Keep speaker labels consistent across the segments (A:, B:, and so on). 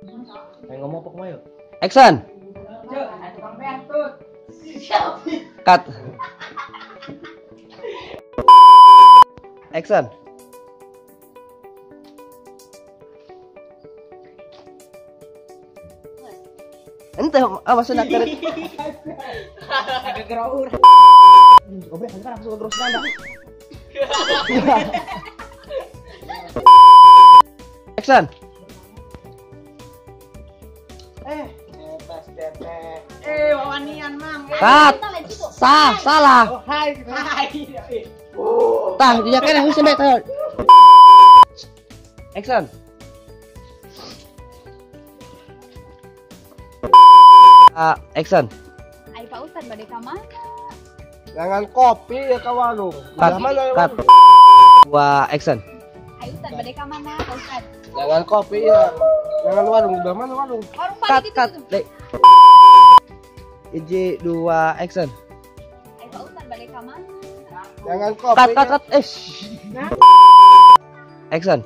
A: Kayak ngomong pok mayo.
B: Action. Cut. Action. Ente awas nak tarik.
A: Agak geraur. Obre, sekarang langsung terus nanda.
B: Action.
A: Tas tete.
C: Wawanian mang.
B: Cut. Salah.
A: Oh, hai.
B: Tah, dia kena husin bet. Action. Action.
C: Ai Pak Ustad bade ka mana?
A: Jangan kopi ya ke warung.
B: Cut.
A: Mana ya
B: Cut.
A: warung?
B: 2 action.
C: Ai Ustad bade ka mana Pak Ustad?
A: Jangan kopi ya. Jangan warung. Udah mana warung?
C: Warung
B: Cut.
C: pagi
B: Cut.
C: itu.
B: Dek. 1 2 action.
C: Ai Pak Ustad bade ka mana?
A: Jangan kopi.
B: Cut. Action.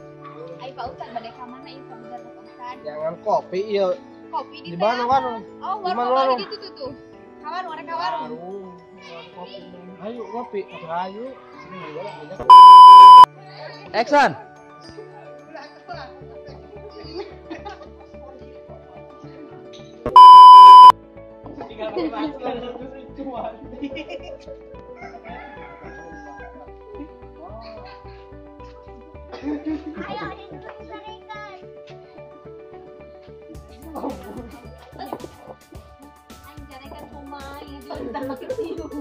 C: Ai Pak Ustad bade ka mana ieu bener Pak Ustad?
A: Jangan kopi ya.
C: Kopi
A: Di
C: teh
A: mana
C: apa?
A: warung?
C: Oh,
A: Di mana
C: warung
A: warung?
C: pagi itu tuh. Ka warung, ada ka warung.
A: Kopi. Ayo kopi. Ayo.
B: Action.
C: Anjarekan kumai, bentar makin tidur.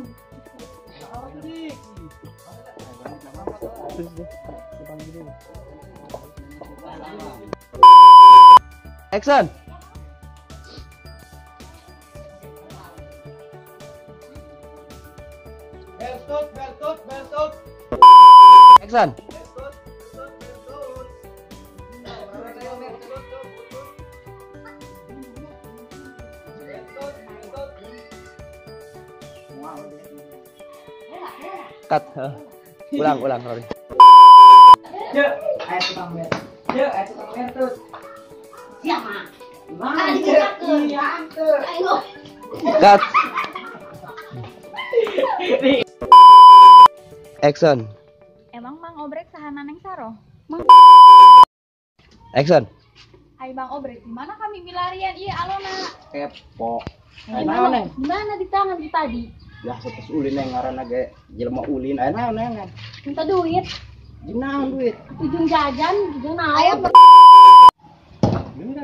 B: Action.
A: Beltut.
B: Action. Cut. Ulang, Rory.
A: Cek, ayo tukang beltut.
C: Siapa?
A: Mana cek? Iya, tuh.
C: Ayo.
B: Cut. Action.
C: Emang Mang Obrek sahana neng saro?
B: Action.
C: Hai Bang Obrek, di mana kami milarian? Iya, alona.
A: Kepo.
C: Di mana? Di mana di tangan di tadi?
A: Ya setes ulin yang ngaranna ge jelema ulin. Ayo naon.
C: Minta duit.
A: Dinaon duit?
C: Ujung jajan, ujung naon?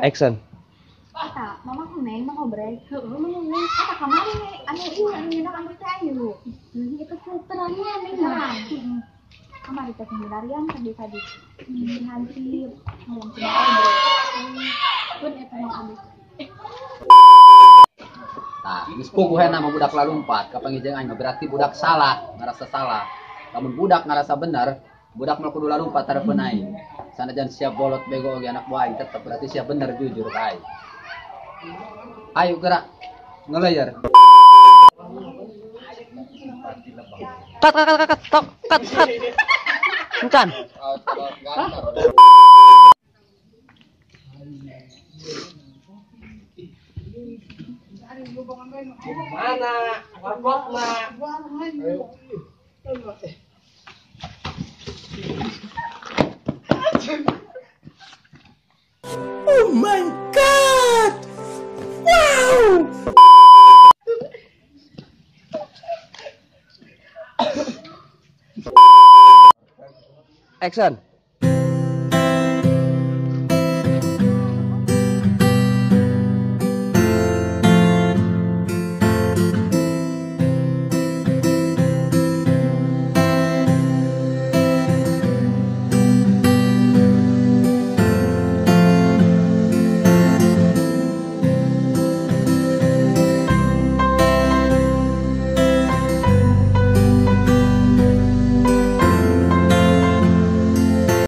B: Action.
C: Kata, mama neng Bang Obrek. Heeh, neng. Kata kamari anu ieu anu nyenak anu teh ayu. Itu puterannya neng. Kamari teh milarian tadi. Hansip. Ngomong sama Obrek. Pun eta Bang Obrek.
D: Nah, geus puguh nama budak lalumpat ka pangijeng aing berarti budak salah, ngarasa salah. Lamun budak ngarasa bener, budak mah kudu lalumpat hareupeun aing. Sanajan siap bolot bego ge anak buah aing tetep berarti siap bener jujur ka aing. Ayo gerak. Ngelayer.
B: Cut. Bukan.
A: Mana? Warkopna. Ayo.
E: Oh my God! Wow!
B: Action.